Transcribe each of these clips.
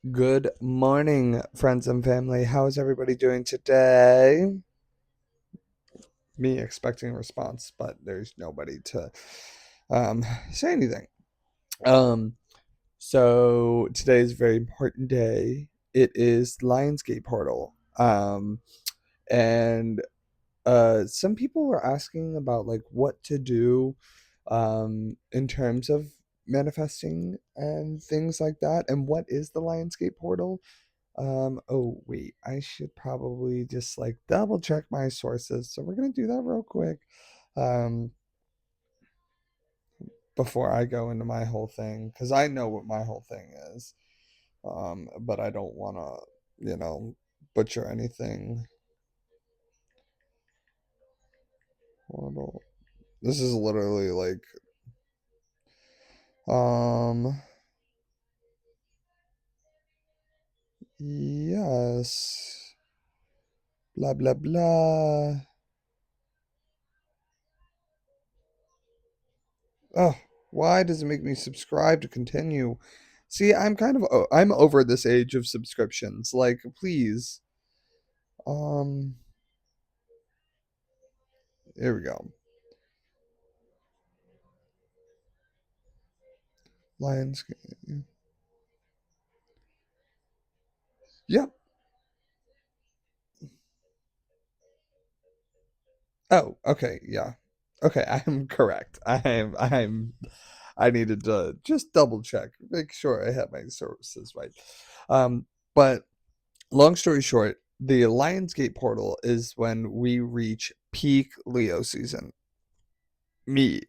Good morning, friends and family. How is everybody doing today? Me expecting a response, but there's nobody to um, say anything. Um, so today is a very important day. It is Lionsgate Portal. And some people were asking about like what to do in terms of manifesting and things like that. And what is the Lionsgate Portal? Oh wait, I should probably just like double check my sources. So we're gonna do that real quick. Um, before I go into my whole thing, because I know what my whole thing is. But I don't wanna, butcher anything. Portal. This is literally like um yes. Blah blah blah. Oh, why does it make me subscribe to continue? See, I'm over this age of subscriptions. Like, please. Um, here we go. Lions. Yep. Oh, okay. Yeah. Okay, I am correct. I needed to just double check, make sure I have my sources right. But long story short, the Lionsgate portal is when we reach peak Leo season. Me.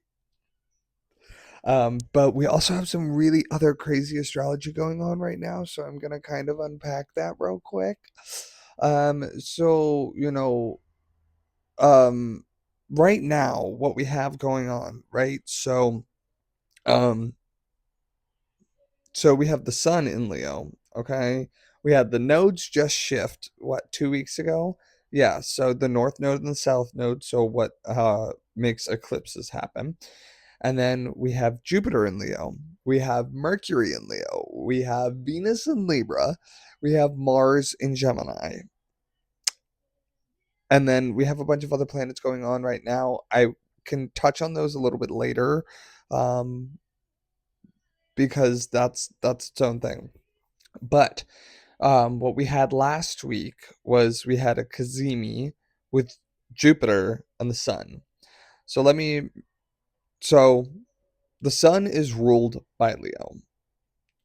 But we also have some really other crazy astrology going on right now, so I'm gonna kind of unpack that real quick. So um, right now, what we have going on, right? Um, so we have the sun in Leo, okay? We had the nodes just shift, what, 2 weeks ago? Yeah, so the north node and the south node, so what makes eclipses happen. And then we have Jupiter in Leo. We have Mercury in Leo. We have Venus in Libra. We have Mars in Gemini. And then we have a bunch of other planets going on right now. I can touch on those a little bit later, um, because that's its own thing. But what we had last week was we had a Kazemi with Jupiter and the Sun. So let me. So the Sun is ruled by Leo.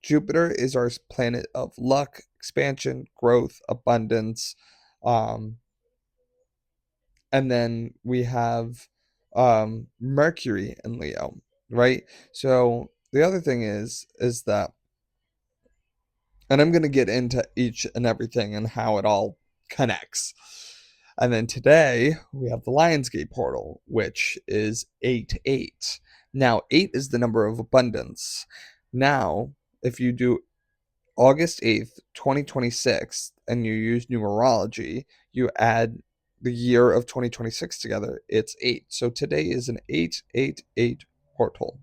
Jupiter is our planet of luck, expansion, growth, abundance. Um, and then we have Mercury in Leo, right? So the other thing is that, and I'm going to get into each and everything and how it all connects. And then today we have the Lionsgate portal, which is 8 8. Now, 8 is the number of abundance. Now, if you do August 8th, 2026, and you use numerology, you add the year of 2026 together, it's 8. So today is an 888 portal.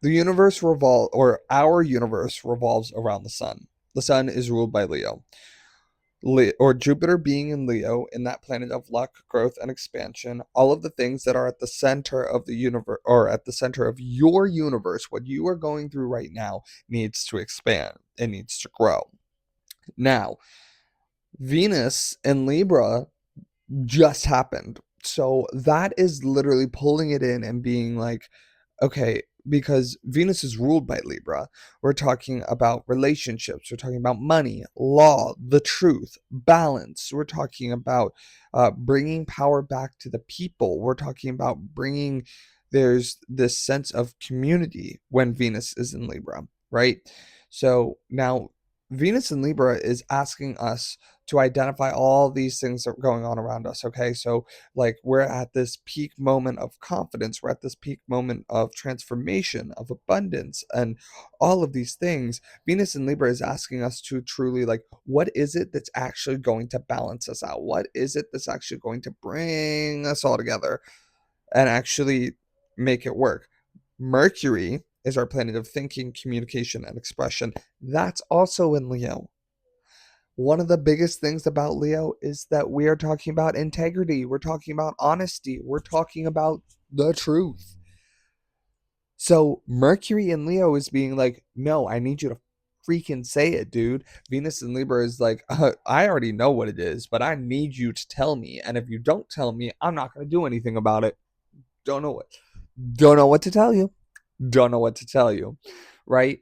The universe revolves, or our universe revolves around the sun. The sun is ruled by Leo. Or Jupiter being in Leo, in that planet of luck, growth, and expansion, all of the things that are at the center of the universe, or at the center of your universe, what you are going through right now needs to expand. It needs to grow. Now, Venus in Libra just happened. So that is literally pulling it in and being like, okay, because Venus is ruled by Libra. We're talking about relationships. We're talking about money, law, the truth, balance. We're talking about bringing power back to the people. We're talking about there's this sense of community when Venus is in Libra, right? So now Venus in Libra is asking us to identify all these things that are going on around us. Okay. So, like, we're at this peak moment of confidence, we're at this peak moment of transformation, of abundance, and all of these things. Venus in Libra is asking us to truly, like, what is it that's actually going to balance us out? What is it that's actually going to bring us all together and actually make it work? Mercury is our planet of thinking, communication, and expression. That's also in Leo. One of the biggest things about Leo is that we are talking about integrity. We're talking about honesty. We're talking about the truth. So Mercury in Leo is being like, no, I need you to freaking say it, dude. Venus in Libra is like, I already know what it is, but I need you to tell me. And if you don't tell me, I'm not going to do anything about it. Don't know what. Don't know what to tell you. Don't know what to tell you. Right?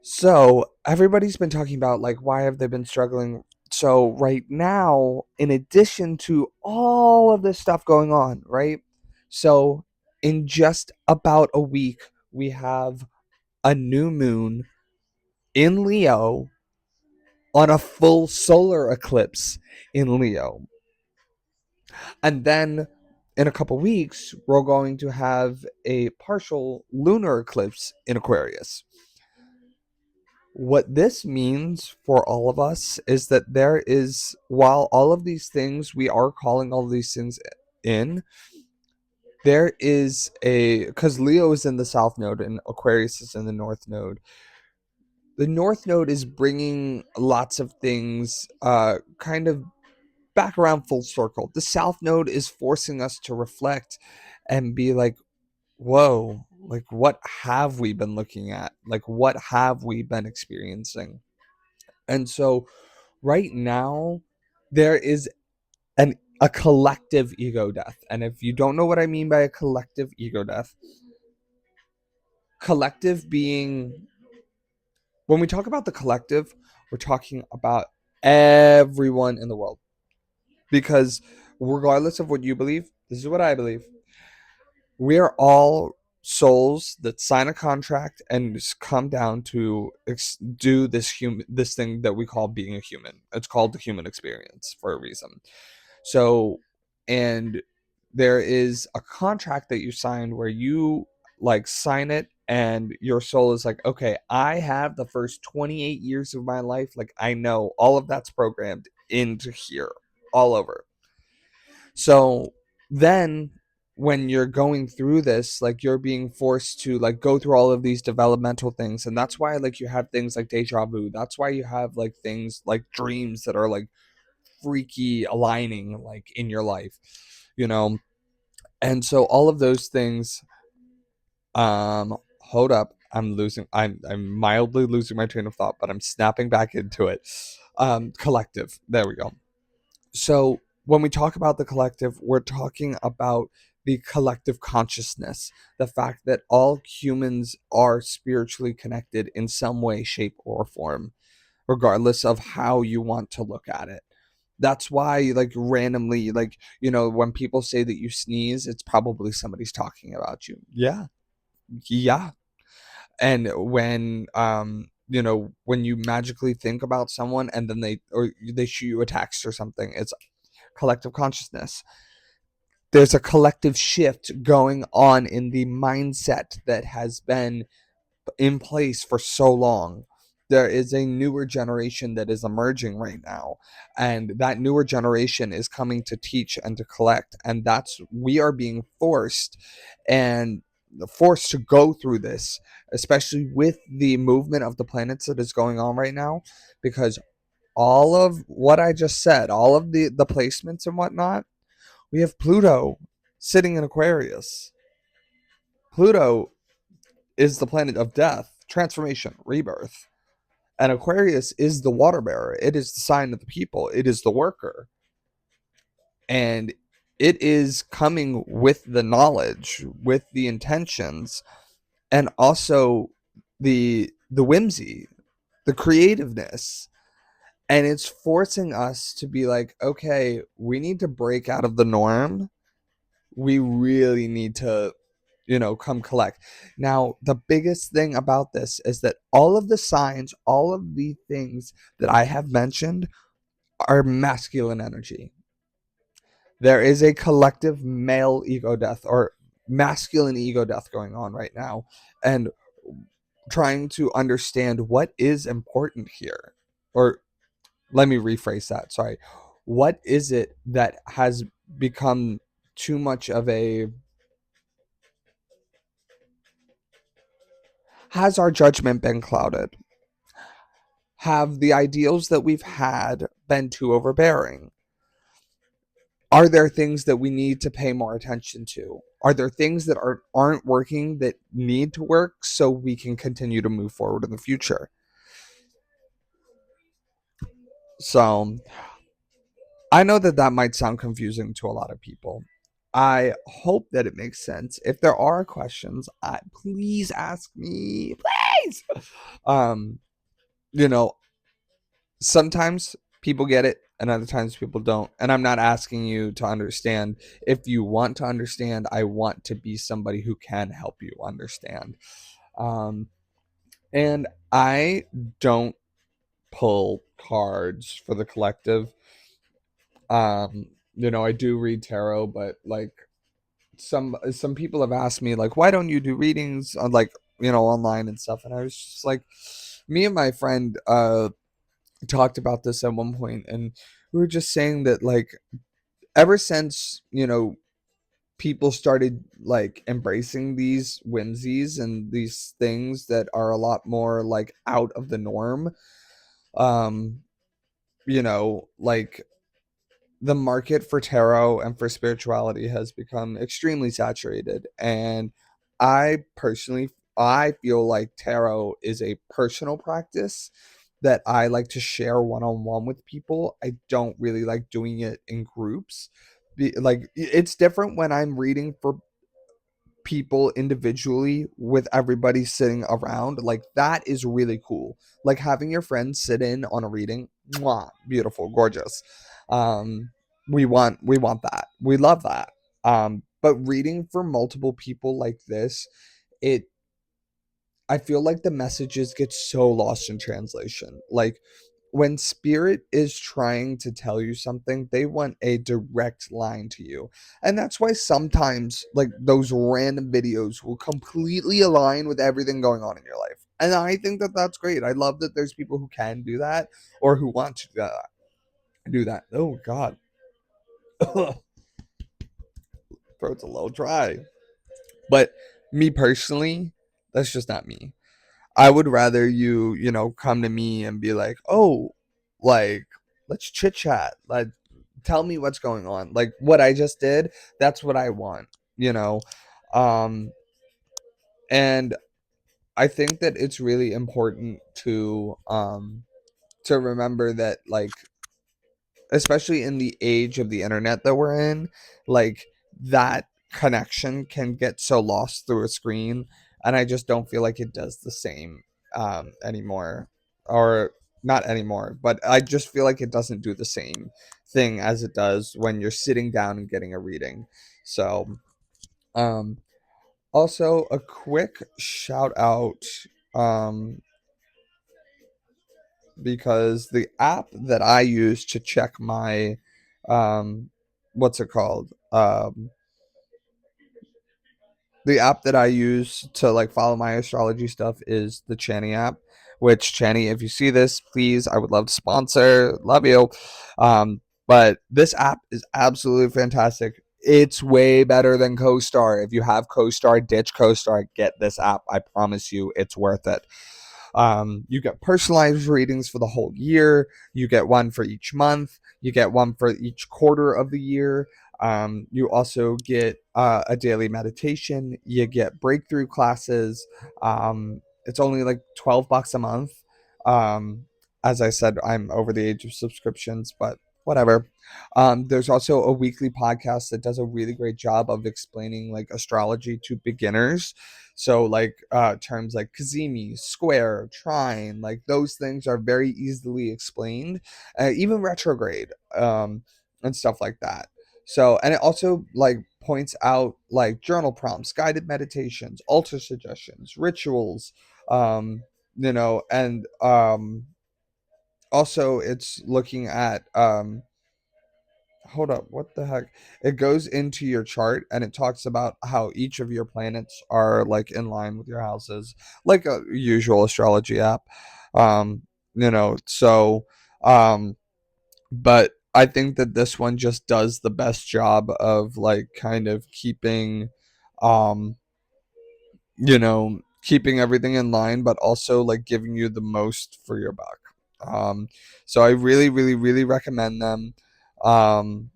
So everybody's been talking about like why have they been struggling? So right now, in addition to all of this stuff going on, right? So in just about a week, we have a new moon in Leo on a full solar eclipse in Leo. And then in a couple weeks, we're going to have a partial lunar eclipse in Aquarius. What this means for all of us is that there is, while all of these things, we are calling all of these things in, there is because Leo is in the south node and Aquarius is in the north node. The north node is bringing lots of things kind of back around full circle. The south node is forcing us to reflect and be like, whoa, like what have we been looking at? Like what have we been experiencing? And so right now there is a collective ego death. And if you don't know what I mean by a collective ego death, collective being, when we talk about the collective, we're talking about everyone in the world. Because regardless of what you believe, this is what I believe. We are all souls that sign a contract and just come down to do this thing that we call being a human. It's called the human experience for a reason. So, and there is a contract that you signed where you like sign it and your soul is like, okay, I have the first 28 years of my life. Like, I know all of that's programmed into here, all over. So then when you're going through this, like you're being forced to like go through all of these developmental things. And that's why like you have things like deja vu. That's why you have like things like dreams that are like freaky aligning like in your life, you know. And so all of those things, hold up, I'm mildly losing my train of thought, but I'm snapping back into it. Collective, there we go. So when we talk about the collective, we're talking about the collective consciousness, the fact that all humans are spiritually connected in some way, shape, or form, regardless of how you want to look at it. That's why, like, randomly, like, when people say that you sneeze, it's probably somebody's talking about you. Yeah. Yeah. And when you magically think about someone and then they shoot you a text or something, it's collective consciousness. There's a collective shift going on in the mindset that has been in place for so long. There is a newer generation that is emerging right now, and that newer generation is coming to teach and to collect, and that's we are being and forced to go through this, especially with the movement of the planets that is going on right now, because all of what I just said, all of the placements and whatnot, we have Pluto sitting in Aquarius. Pluto is the planet of death, transformation, rebirth. And Aquarius is the water bearer. It is the sign of the people. It is the worker. And it is coming with the knowledge, with the intentions, and also the whimsy, the creativeness. And it's forcing us to be like, okay, we need to break out of the norm. We really need to come collect. Now, the biggest thing about this is that all of the signs, all of the things that I have mentioned are masculine energy. There is a collective male ego death or masculine ego death going on right now, and trying to understand what is important here. Or let me rephrase that. Sorry. What is it that has become too much of a Has our judgment been clouded? Have the ideals that we've had been too overbearing? Are there things that we need to pay more attention to? Are there things that aren't working that need to work so we can continue to move forward in the future? So I know that that might sound confusing to a lot of people. I hope that it makes sense. If there are questions, please ask me, please. Um, you know, sometimes people get it and other times people don't. And I'm not asking you to understand. If you want to understand, I want to be somebody who can help you understand. Um, and I don't pull cards for the collective. I do read tarot, but like some people have asked me like, why don't you do readings on like, online and stuff? And I was just like, me and my friend talked about this at one point, and we were just saying that like ever since people started like embracing these whimsies and these things that are a lot more like out of the norm, um like the market for tarot and for spirituality has become extremely saturated, and I feel like tarot is a personal practice that I like to share one-on-one with people. I don't really like doing it in groups. It's different when I'm reading for people individually with everybody sitting around. Like that is really cool. Like having your friends sit in on a reading. Mwah, beautiful, gorgeous. um we want that, we love that. But reading for multiple people like this, it I feel like the messages get so lost in translation. Like when spirit is trying to tell you something, they want a direct line to you. And that's why sometimes like those random videos will completely align with everything going on in your life. And I think that that's great. I love that there's people who can do that or who want to do that. Oh god. Throat's a little dry. But me personally, that's just not me. I would rather you, come to me and be like, "Oh, like let's chit chat. Like tell me what's going on." Like what I just did, that's what I want, you know. Um and I think that it's really important to remember that like especially in the age of the internet that we're in, like that connection can get so lost through a screen, and I just don't feel like it does the same anymore, or not anymore, but I just feel like it doesn't do the same thing as it does when you're sitting down and getting a reading. So, um, also a quick shout out, um, because the app that I use to check my um what's it called? The app that I use to like follow my astrology stuff is the Chani app, which Chani, if you see this, please, I would love to sponsor. Love you. But this app is absolutely fantastic. It's way better than CoStar. If you have CoStar, ditch CoStar, get this app. I promise you, it's worth it. You get personalized readings for the whole year. You get one for each month. You get one for each quarter of the year. You also get a daily meditation. You get breakthrough classes. It's only like $12 a month. Um, as I said, I'm over the age of subscriptions, but whatever. There's also a weekly podcast that does a really great job of explaining like astrology to beginners. So like terms like Kazemi, square, trine, like those things are very easily explained, even retrograde, and stuff like that. So, and it also like points out like journal prompts, guided meditations, altar suggestions, rituals, um, and also it's looking at hold up, what the heck? It goes into your chart and it talks about how each of your planets are like in line with your houses, like a usual astrology app. Um, so um but I think that this one just does the best job of like kind of keeping um keeping everything in line, but also like giving you the most for your buck. So I really, really, really recommend them. Um,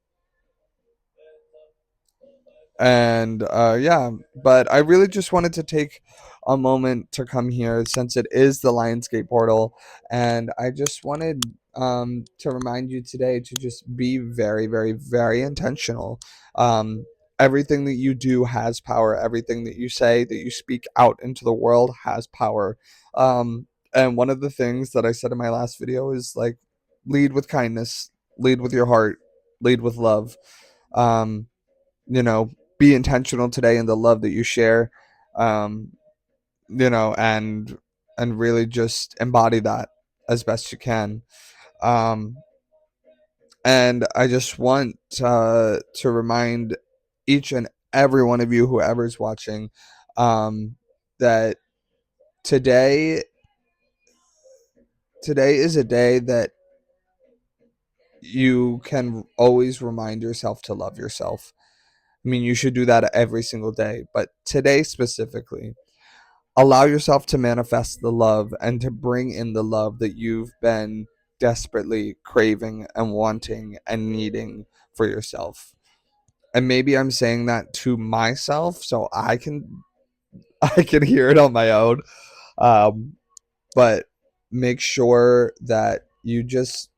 and yeah, but I really just wanted to take a moment to come here since it is the Lionsgate portal, and I just wanted to remind you today to just be very, very, very intentional. um, Everything that you do has power. Everything that you say, that you speak out into the world, has power. And one of the things that I said in my last video is like, lead with kindness, lead with your heart, lead with love. um, you know, be intentional today in the love that you share. um and really just embody that as best you can. um and I just want to remind each and every one of you, whoever's watching, that today today is a day that you can always remind yourself to love yourself. I mean, you should do that every single day, but today specifically, allow yourself to manifest the love and to bring in the love that you've been desperately craving and wanting and needing for yourself. And maybe I'm saying that to myself so I can hear it on my own. um, but make sure that you just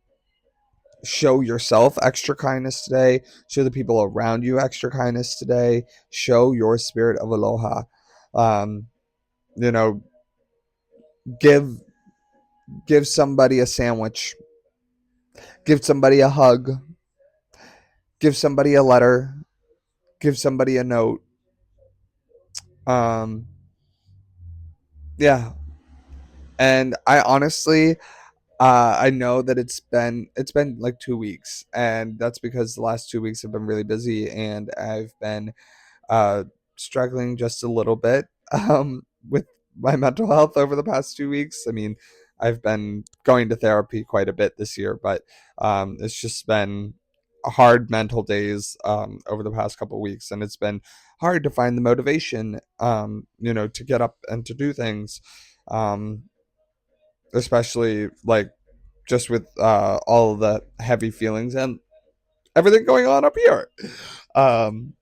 show yourself extra kindness today, show the people around you extra kindness today, show your spirit of aloha. um, you know, give somebody a sandwich, give somebody a hug, give somebody a letter, give somebody a note. um yeah. And I honestly, I know that it's been like 2 weeks, and that's because the last 2 weeks have been really busy, and I've been uh, struggling just a little bit with my mental health over the past 2 weeks. I mean, I've been going to therapy quite a bit this year, but it's just been hard mental days over the past couple of weeks, and it's been hard to find the motivation, to get up and to do things, um, especially like just with all of the heavy feelings and everything going on up here. Um,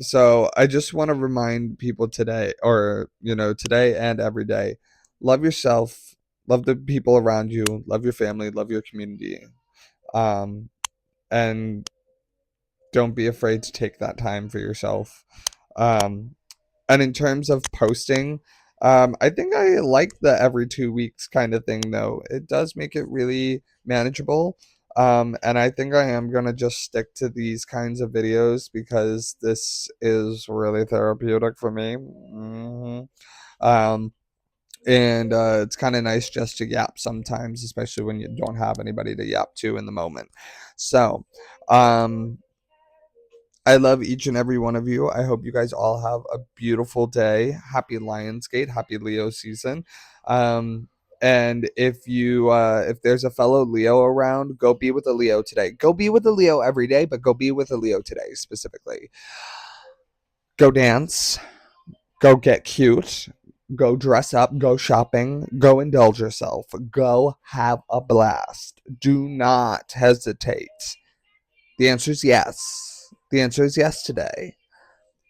so I just want to remind people today, or today and every day, love yourself, love the people around you, love your family, love your community, um, and don't be afraid to take that time for yourself. Um, and in terms of posting, I think I like the every 2 weeks kind of thing, though. It does make it really manageable. And I think I am going to just stick to these kinds of videos because this is really therapeutic for me. Um, and it's kind of nice just to yap sometimes, especially when you don't have anybody to yap to in the moment. So, um, I love each and every one of you. I hope you guys all have a beautiful day. Happy Lionsgate, happy Leo season. Um, and if there's a fellow Leo around, go be with a Leo today. Go be with a Leo every day, but go be with a Leo today specifically. Go dance, go get cute, go dress up, go shopping, go indulge yourself, go have a blast. Do not hesitate. The answer is yes. The answer is yes today.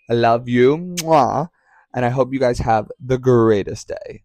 I love you. Mwah. And I hope you guys have the greatest day.